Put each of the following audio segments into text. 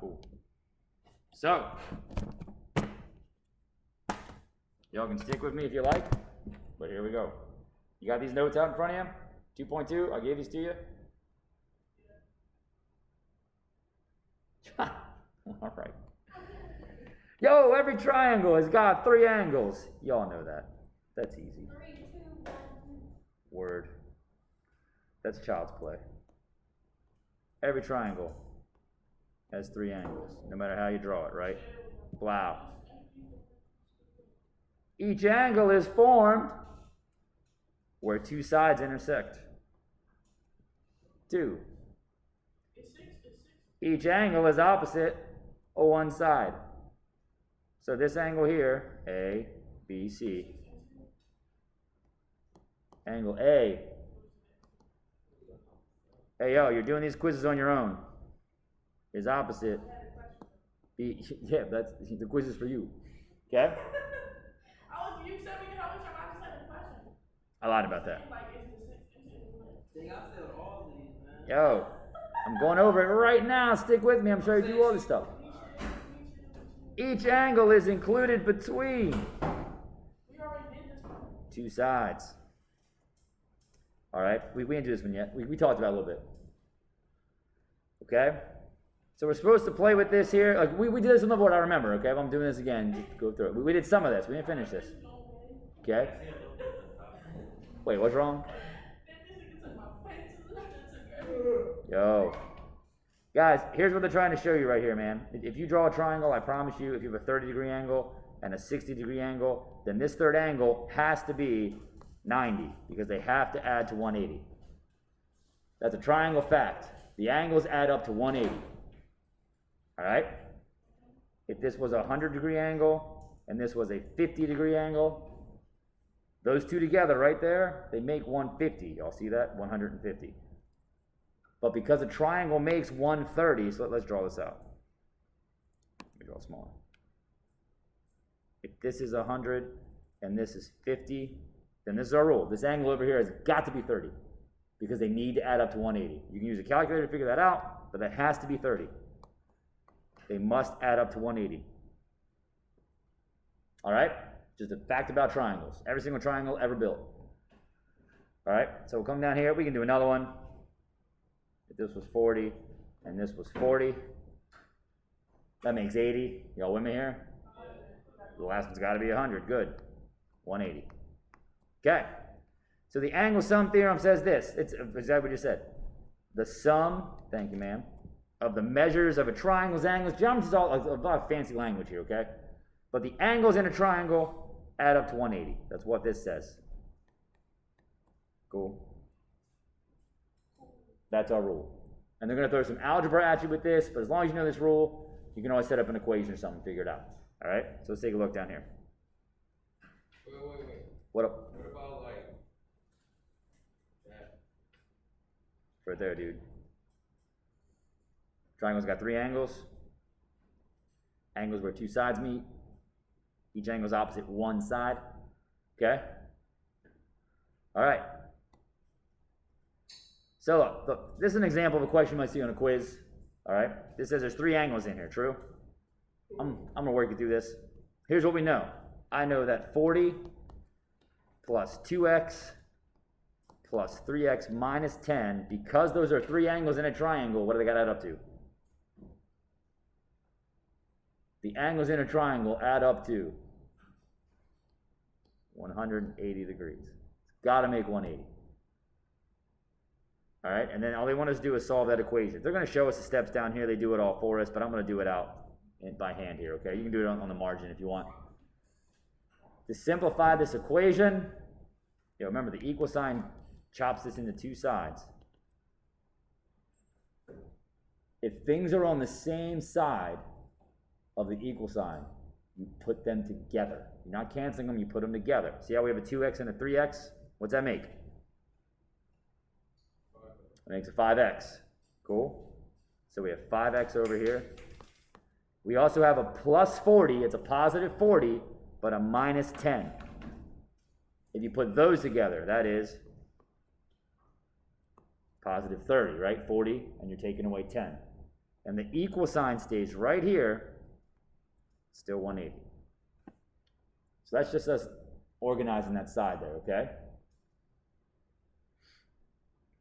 cool. So, y'all can stick with me if you like, but here we go. You got these notes out in front of you? 2.2, I gave these to you. All right. Yo, every triangle has got 3 angles. Y'all know that. That's easy. 3, 2, 1. Word. That's child's play. Every triangle has 3 angles, no matter how you draw it, right? Wow. Each angle is formed where 2 sides intersect. 2. Each angle is opposite of one side. So this angle here, A, B, C. Angle A. Hey, yo, you're doing these quizzes on your own. Is opposite. B, yeah, that's the quiz is for you. Okay? You said we could always try. I just had a question. I lied about that. Dang, I failed all these, man. Yo, I'm going over it right now. Stick with me. I'm sure you do all this stuff. Each angle is included between We already did this one. 2 sides. All right, we didn't do this one yet. We talked about it a little bit. Okay? So we're supposed to play with this here. Like we did this on the board, I remember, okay? If I'm doing this again, just go through it. We did some of this. We didn't finish this. Okay? Wait, what's wrong? Yo. Guys, here's what they're trying to show you right here, man. If you draw a triangle, I promise you, if you have a 30-degree angle and a 60-degree angle, then this third angle has to be 90 because they have to add to 180. That's a triangle fact. The angles add up to 180. All right? If this was a 100-degree angle and this was a 50-degree angle, those two together right there, they make 150. Y'all see that? 150. But because a triangle makes 130, so let's draw this out. Let me draw smaller. If this is 100 and this is 50, then this is our rule. This angle over here has got to be 30 because they need to add up to 180. You can use a calculator to figure that out, but that has to be 30. They must add up to 180. All right? Just a fact about triangles. Every single triangle ever built. All right? So we'll come down here. We can do another one. If this was 40 and this was 40, that makes 80. Y'all with me here? The last one's got to be 100. Good. 180. Okay. So the angle sum theorem says this. It's exactly what you said. The sum, thank you, ma'am, of the measures of a triangle's angles. Geometry is all a lot of fancy language here, okay? But the angles in a triangle add up to 180. That's what this says. Cool. That's our rule. And they're going to throw some algebra at you with this, but as long as you know this rule, you can always set up an equation or something, figure it out. All right? So let's take a look down here. Wait. What up? What about like that? Right there, dude. Triangle's got 3 angles. Angles where 2 sides meet. Each angle is opposite one side. Okay? All right. So look, this is an example of a question you might see on a quiz. All right? This says there's 3 angles in here, true? I'm going to work you through this. Here's what we know. I know that 40 plus 2x plus 3x minus 10, because those are 3 angles in a triangle, what do they got to add up to? The angles in a triangle add up to 180 degrees. It's got to make 180. All right, and then all they want us to do is solve that equation. They're going to show us the steps down here. They do it all for us, but I'm going to do it out by hand here, okay? You can do it on the margin if you want. To simplify this equation, remember the equal sign chops this into 2 sides. If things are on the same side of the equal sign, you put them together. You're not canceling them, you put them together. See how we have a 2x and a 3x? What's that make? It makes a 5x. Cool? So we have 5x over here. We also have a plus 40. It's a positive 40, but a minus 10. If you put those together, that is positive 30, right? 40, and you're taking away 10. and the equal sign stays right here, still 180. So that's just us organizing that side there, okay?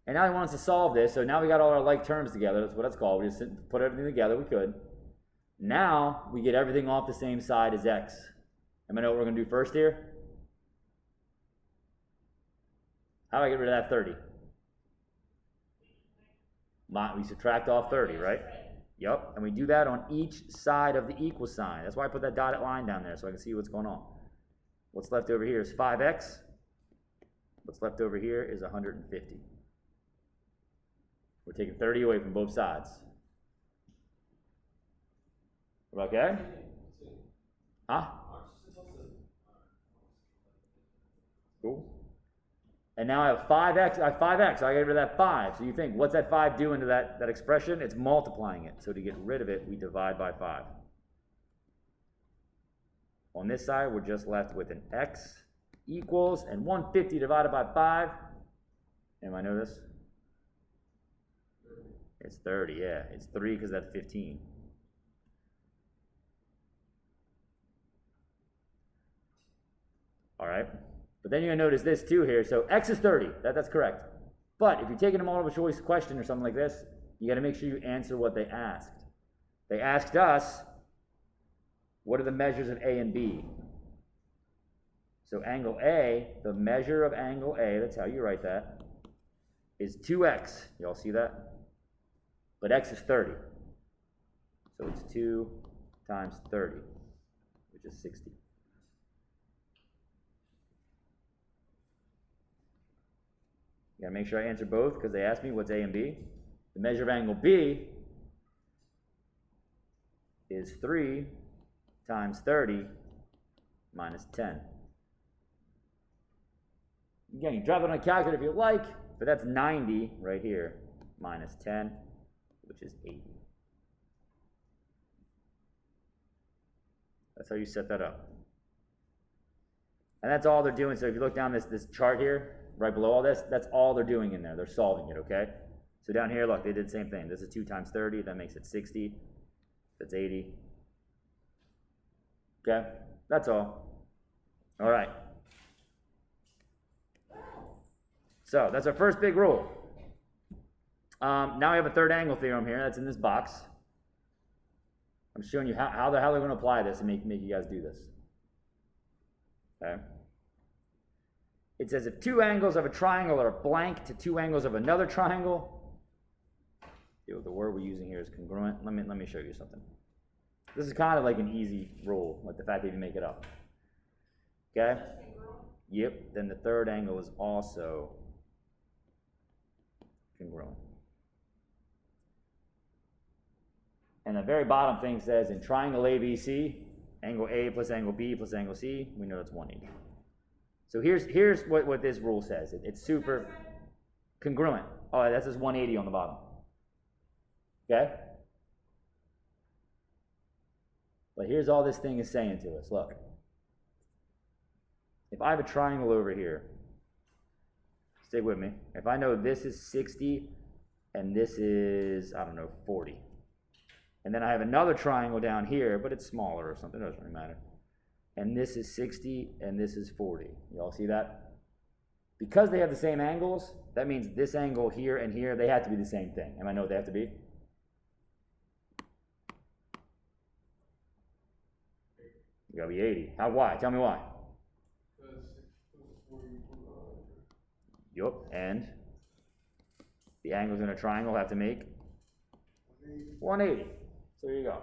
And now he wants to solve this, so now we got all our like terms together. That's what it's called. We just put everything together, we could. Now we get everything off the same side as x. Anybody know what we're going to do first here? How do I get rid of that 30? We subtract off 30, right? Yep, and we do that on each side of the equal sign. That's why I put that dotted line down there so I can see what's going on. What's left over here is 5x. What's left over here is 150. We're taking 30 away from both sides. Okay? Huh? Cool. And now I have 5x. I have 5x. So I get rid of that 5. So you think, what's that 5 doing to that expression? It's multiplying it. So to get rid of it, we divide by 5. On this side, we're just left with an x equals, and 150 divided by 5. Anybody know this? It's 30, yeah. It's 3 because that's 15. All right. But then you're going to notice this too here. So x is 30. That's correct. But if you're taking a multiple choice question or something like this, you got to make sure you answer what they asked. They asked us, what are the measures of A and B? So angle A, the measure of angle A, that's how you write that, is 2x. You all see that? But x is 30. So it's 2 times 30, which is 60. You gotta make sure I answer both because they asked me what's A and B. The measure of angle B is 3 times 30 minus 10. Again, you drop it on a calculator if you like, but that's 90 right here minus 10, which is 80. That's how you set that up. And that's all they're doing. So if you look down this chart here, right below all this, that's all they're doing in there. They're solving it, okay? So down here, look, they did the same thing. This is 2 times 30. That makes it 60. That's 80. Okay? That's all. All right. So that's our first big rule. Now we have a third angle theorem here. That's in this box. I'm showing you how they're going to apply this and make you guys do this. Okay? It says if two angles of a triangle are blank to two angles of another triangle, the word we're using here is congruent. Let me show you something. This is kind of like an easy rule, like the fact that you make it up. Okay? Yep. Then the third angle is also congruent. And the very bottom thing says in triangle ABC, angle A plus angle B plus angle C, we know it's 180. So here's what this rule says. It's super congruent. Oh, that says 180 on the bottom. Okay? But here's all this thing is saying to us. Look. If I have a triangle over here, stay with me. If I know this is 60 and this is, 40. And then I have another triangle down here, but it's smaller or something, it doesn't really matter. And this is 60 and this is 40. You all see that? Because they have the same angles, that means this angle here and here, they have to be the same thing. Am I know what they have to be? You gotta be 80. How? Why? Tell me why. Yup, and the angles in a triangle have to make 180. So there you go.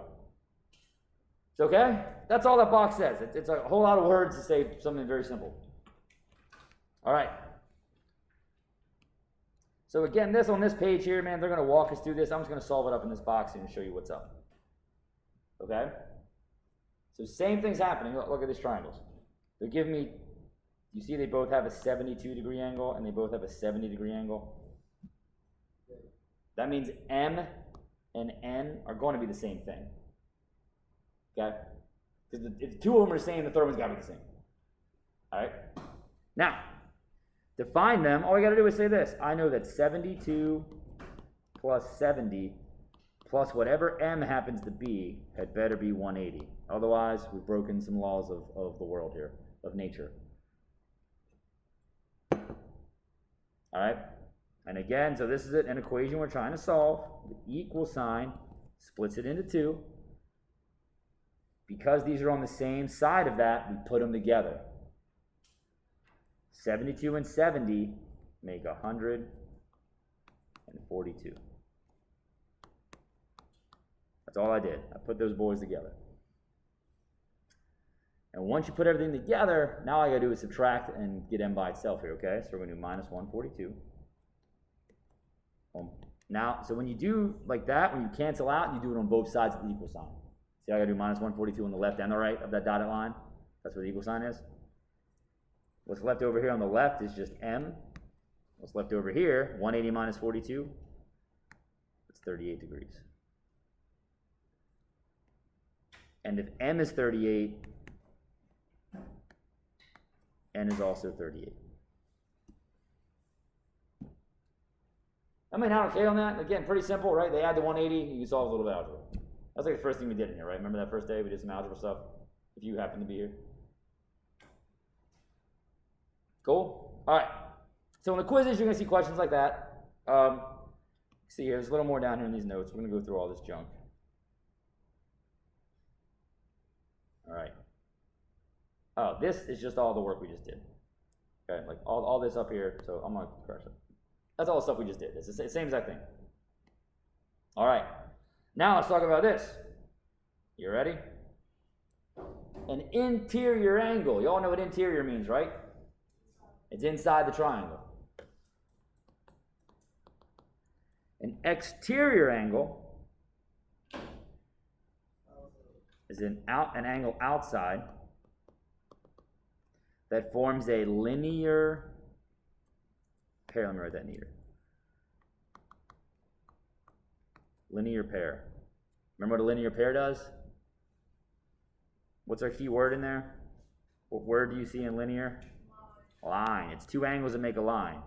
It's okay? That's all that box says. It's a whole lot of words to say something very simple. All right. So again, this on this page here, man, they're going to walk us through this. I'm just going to solve it up in this box and show you what's up. Okay? So same thing's happening. Look at these triangles. They're giving me, you see they both have a 72-degree angle and they both have a 70-degree angle. That means M and N are going to be the same thing. Okay? Because if two of them are the same, the third one's got to be the same. All right? Now, to find them, all we got to do is say this. I know that 72 plus 70 plus whatever m happens to be had better be 180. Otherwise, we've broken some laws of the world here, of nature. All right? And again, so this is an equation we're trying to solve. The equal sign splits it into two. Because these are on the same side of that, we put them together. 72 and 70 make 142. That's all I did. I put those boys together. And once you put everything together, now all I got to do is subtract and get m by itself here, okay? So we're going to do minus 142. Now, so when you do like that, when you cancel out, you do it on both sides of the equal sign. See, I got to do minus 142 on the left and the right of that dotted line. That's what the equal sign is. What's left over here on the left is just m. What's left over here, 180 minus 42, it's 38 degrees. And if m is 38, n is also 38. I mean, not okay on that? Again, pretty simple, right? They add the 180, you can solve a little bit of algebra. That's like the first thing we did in here, right? Remember that first day we did some algebra stuff? If you happen to be here. Cool? All right. So in the quizzes, you're going to see questions like that. See here, there's a little more down here in these notes. We're going to go through all this junk. All right. Oh, this is just all the work we just did. Okay, like all this up here. So I'm going to crush it. That's all the stuff we just did. It's the same exact thing. All right. Now let's talk about this. You ready? An interior angle. You all know what interior means, right? It's inside the triangle. An exterior angle is an angle outside that forms a linear pair. Let me write that in here. Linear pair. Remember what a linear pair does? What's our key word in there? What word do you see in linear? Line. It's two angles that make a line.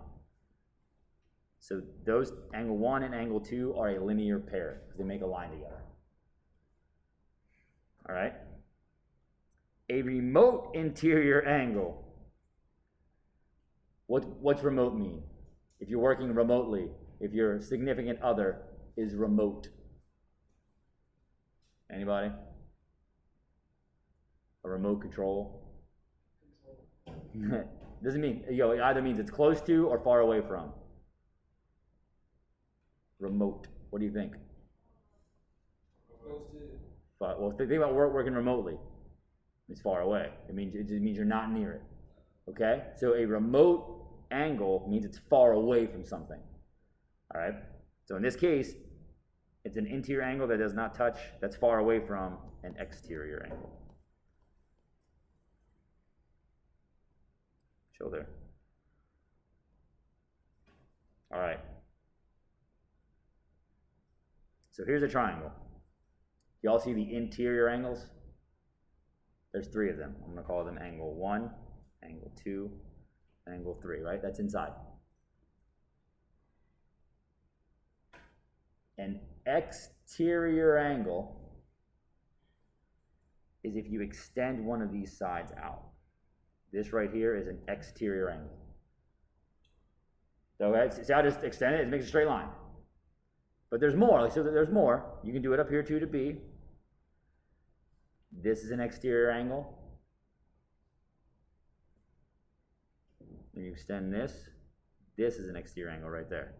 So those, angle 1 and angle 2, are a linear pair because they make a line together. All right? A remote interior angle. What's remote mean? If you're working remotely, if your significant other is remote. Anybody? A remote control? Doesn't mean, it either means it's close to or far away from. Remote. What do you think? Close to. Well, think about working remotely. It's far away. It just means you're not near it. Okay? So a remote angle means it's far away from something. All right? So in this case, it's an interior angle that does not touch, that's far away from an exterior angle. Show there. All right. So here's a triangle. Y'all see the interior angles? There's three of them. I'm going to call them angle 1, angle 2, angle 3, right? That's inside. An exterior angle is if you extend one of these sides out. This right here is an exterior angle. Okay, so I just extend it, it makes a straight line. But there's more, so there's more. You can do it up here too to B. This is an exterior angle. When you extend this is an exterior angle right there.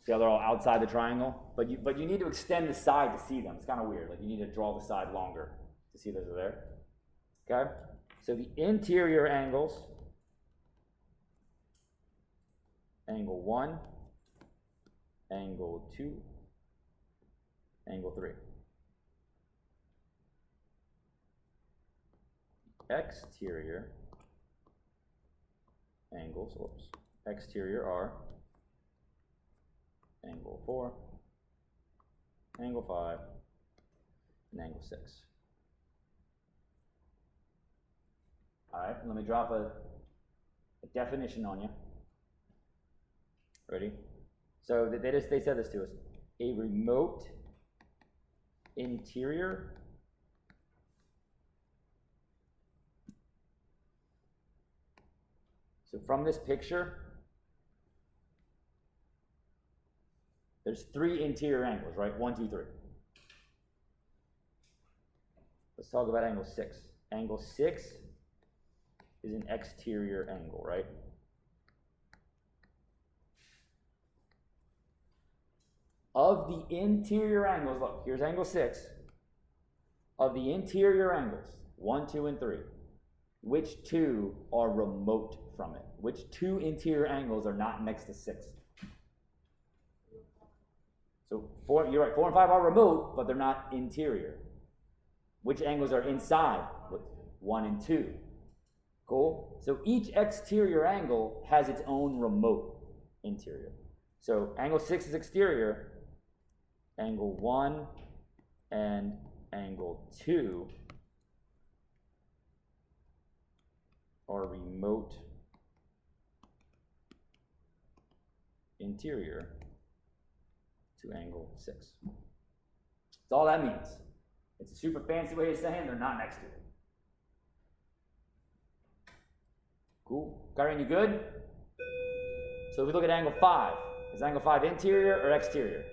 See how they're all outside the triangle? But you need to extend the side to see them. It's kind of weird. Like you need to draw the side longer to see those are there. Okay? So the interior angles, angle 1, angle 2, angle 3. Exterior angles, exterior are angle 4, angle 5, and angle 6. All right, let me drop a definition on you. Ready? So they said this to us. A remote interior so from this picture, there's 3 interior angles, right? 1, 2, 3. Let's talk about angle 6. Angle 6 is an exterior angle, right? Of the interior angles, look, here's angle 6. Of the interior angles, 1, 2, and 3, which 2 are remote from it? Which 2 interior angles are not next to 6? So you're right, 4 and 5 are remote, but they're not interior. Which angles are inside? 1 and 2. Cool? So each exterior angle has its own remote interior. So angle 6 is exterior. Angle 1 and angle 2 are remote interior to angle 6. That's all that means. It's a super fancy way of saying they're not next to it. Cool. Karen, you good? So if we look at angle 5, is angle 5 interior or exterior?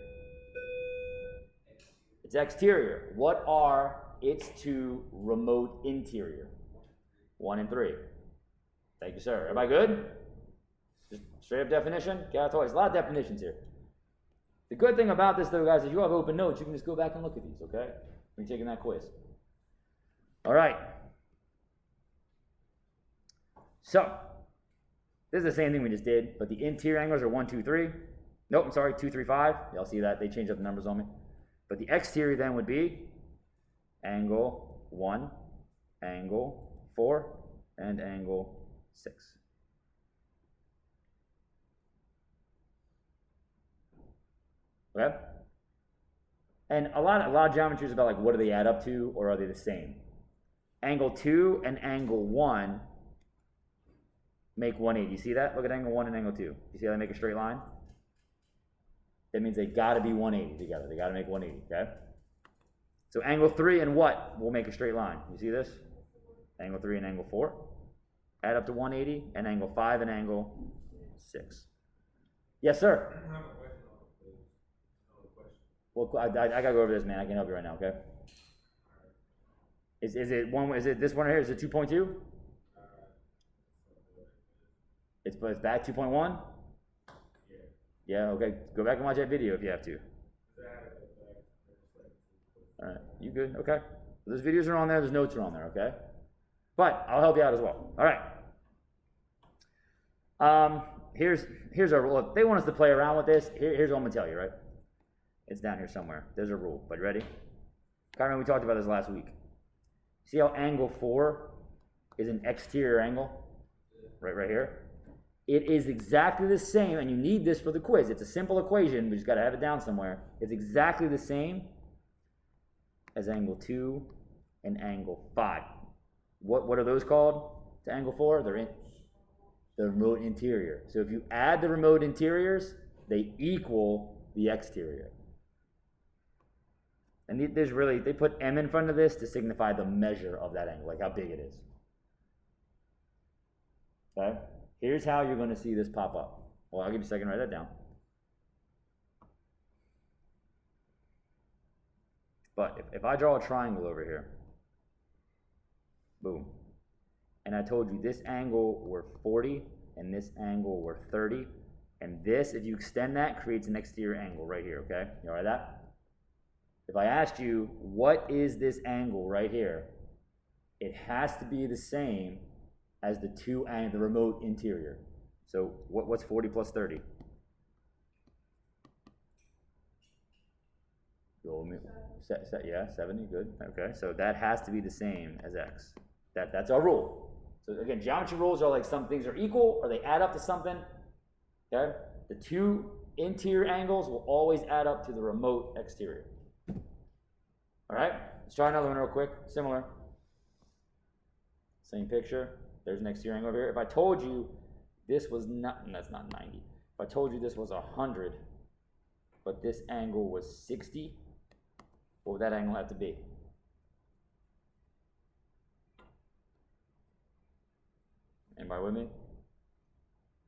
It's exterior. What are its 2 remote interior? 1 and 3. Thank you, sir. Everybody good? Just straight up definition? Okay, that's always a lot of definitions here. The good thing about this, though, guys, is you have open notes. You can just go back and look at these, okay? When you're taking that quiz. All right. So, this is the same thing we just did, but the interior angles are 1, 2, 3. Nope, I'm sorry, 2, 3, 5. Y'all see that? They changed up the numbers on me. But the exterior then would be angle 1, angle 4, and angle 6. Okay? And a lot of geometry is about like what do they add up to, or are they the same? Angle 2 and angle 1 make 180. You see that? Look at angle 1 and angle 2. You see how they make a straight line? That means they got to be 180 together. They got to make 180, okay? So angle 3 and what will make a straight line? You see this? Angle 3 and angle 4 add up to 180, and angle 5 and angle 6. Yes, sir? I have a question on the question. Well, I got to go over this, man. I can help you right now, okay? Is it this one right here? Is it 2.2? It's back 2.1? Yeah, okay. Go back and watch that video if you have to. All right, you good? Okay. Those videos are on there. Those notes are on there, okay? But I'll help you out as well. All right. Here's our rule. If they want us to play around with this. Here's what I'm going to tell you, right? It's down here somewhere. There's a rule. But you ready? Carmen, we talked about this last week. See how angle 4 is an exterior angle? Right here. It is exactly the same, and you need this for the quiz. It's a simple equation, but you just got to have it down somewhere. It's exactly the same as angle 2 and angle 5. What are those called to angle 4? They're in the remote interior. So if you add the remote interiors, they equal the exterior. And they put m in front of this to signify the measure of that angle, like how big it is. Okay? Here's how you're going to see this pop up. Well, I'll give you a second to write that down. But if I draw a triangle over here, boom, and I told you this angle were 40 and this angle were 30, and this, if you extend that, creates an exterior angle right here, okay? You all right with that? If I asked you, what is this angle right here? It has to be the same as the remote interior. So what's 40 plus 30? Yeah, 70, good. Okay, so that has to be the same as x. That's our rule. So again, geometry rules are like some things are equal or they add up to something. Okay, the 2 interior angles will always add up to the remote exterior. All right, let's try another one real quick. Similar. Same picture. There's an exterior angle over here. If I told you this was not, that's not 90. If I told you this was 100 but this angle was 60, what would that angle have to be? Anybody with me?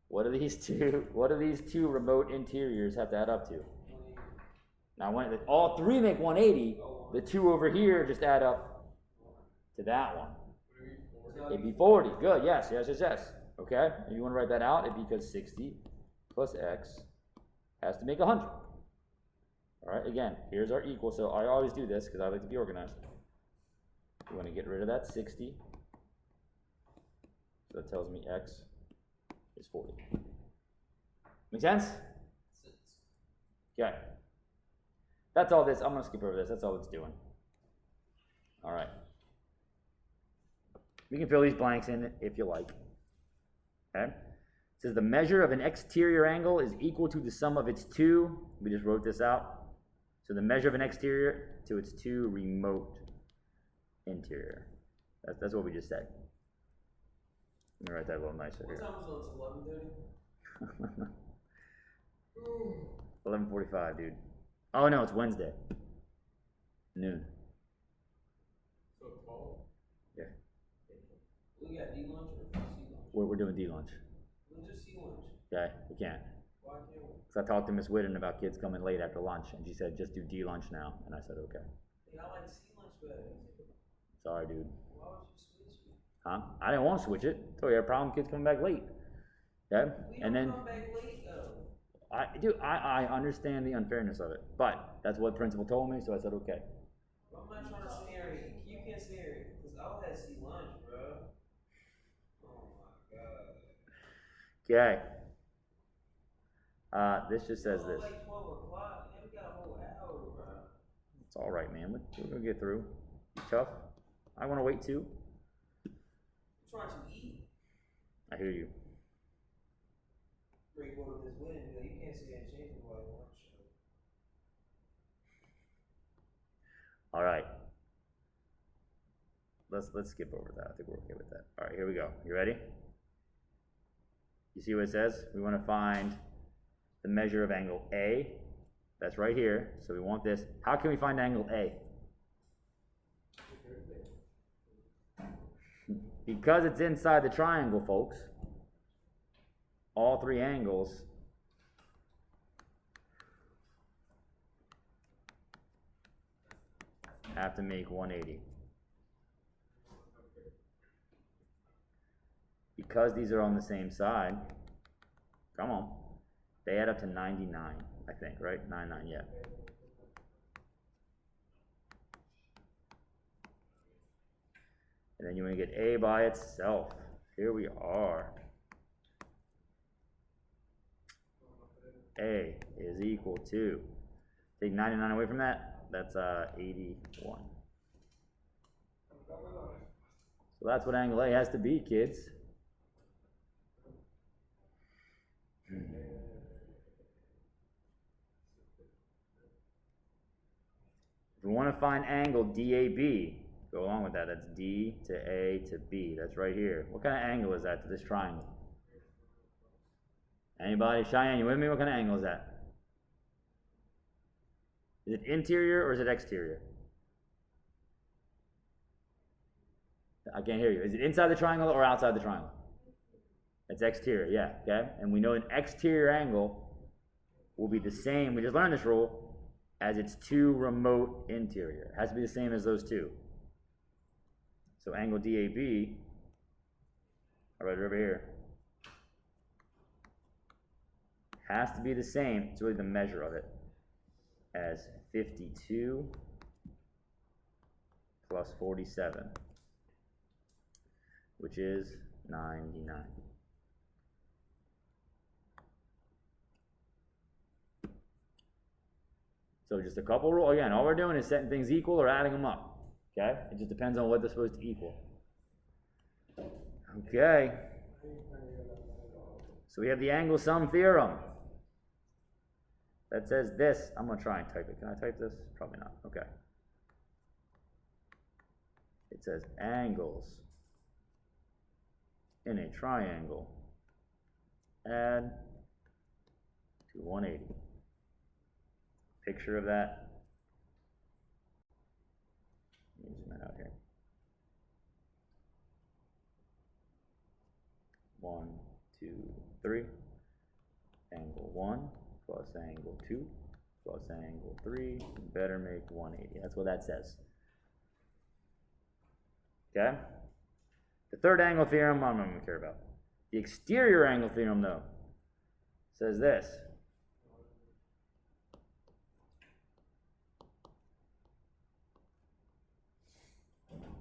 What do these two remote interiors have to add up to? Now, when all three make 180, the two over here just add up to that one. It'd be 40. Good. Yes. Okay. And you want to write that out? It'd be because 60 plus x has to make 100. All right. Again, here's our equal. So I always do this because I like to be organized. We want to get rid of that 60. So that tells me x is 40. Make sense? Okay. That's all this. I'm going to skip over this. That's all it's doing. All right. We can fill these blanks in if you like. Okay. It says the measure of an exterior angle is equal to the sum of its two. We just wrote this out. So the measure of an exterior to its two remote interior. That's what we just said. Let me write that a little nicer here. What time is it? 11:30? 11:45, dude. Oh no, it's Wednesday. Noon. So 12? Yeah. We got D lunch or C lunch? We're doing D lunch. We'll just C lunch. Okay, we can't. Why can't we? Because I talked to Miss Whitten about kids coming late after lunch, and she said just do D lunch now, and I said okay. Hey, I like C lunch better. Sorry, dude. Why would you switch it? Huh? I didn't want to switch it. I told you I had a problem kids coming back late. Okay, We and don't then come back late though. I understand the unfairness of it, but that's what principal told me, so I said okay. I'm not trying to sit here. You can't sit here because I'll have C lunch, bro. Oh my god. Okay. This just says this. Like 12 o'clock. Yeah, we got a whole hour, bro. It's all right, man. We're gonna get through. You tough. I want to wait too. I'm trying to eat. I hear you. Break order this win. You can't sit here and change it while you lunch. All right. Let's skip over that. I think we're okay with that. All right, here we go. You ready? You see what it says? We want to find the measure of angle A. That's right here. So we want this. How can we find angle A? Because it's inside the triangle, folks. All three angles have to make 180. Because these are on the same side, come on, they add up to 99, I think, right? 99, yeah. And then you want to get A by itself. Here we are. A is equal to, take 99 away from that, that's 81. So that's what angle A has to be, kids. If we want to find angle DAB, go along with that, that's D to A to B, that's right here. What kind of angle is that to this triangle? Anybody? Cheyenne, you with me? What kind of angle is that? Is it interior or is it exterior? I can't hear you. Is it inside the triangle or outside the triangle? It's exterior, yeah, okay? And we know an exterior angle will be the same, we just learned this rule, as its two remote interior. It has to be the same as those two. So angle DAB, I'll write it over here, has to be the same, it's really the measure of it, as 52 plus 47, which is 99. So just a couple rules. Again, all we're doing is setting things equal or adding them up. Okay? It just depends on what they're supposed to equal. Okay. So we have the Angle Sum Theorem that says this. I'm going to try and type it. Can I type this? Probably not. Okay. It says angles in a triangle add to 180. picture of that. Let me zoom that out here. 1, 2, 3. Angle 1 plus angle 2 plus angle 3. You better make 180. That's what that says. Okay? The third angle theorem, I'm not going to care about. The exterior angle theorem, though, says this.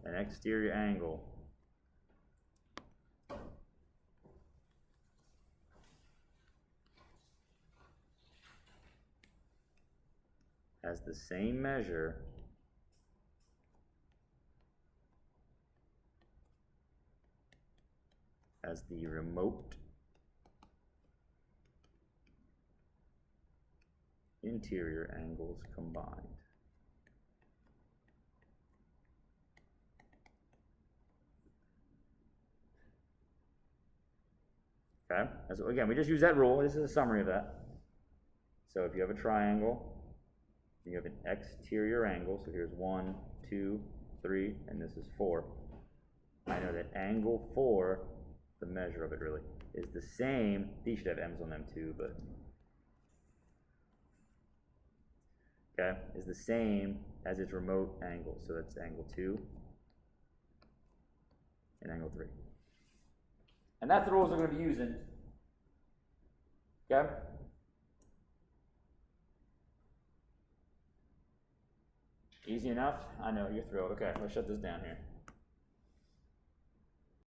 An exterior angle has the same measure as the remote interior angles combined. Okay, so again, we just use that rule. This is a summary of that. So if you have a triangle, you have an exterior angle, so here's 1, 2, 3, and this is 4. I know that angle 4, the measure of it really, is the same. These should have M's on them too, but okay, is the same as its remote angle. So that's angle 2 and angle 3. And that's the rules we're going to be using. Okay? Easy enough? I know, you're thrilled. Okay, let's shut this down here.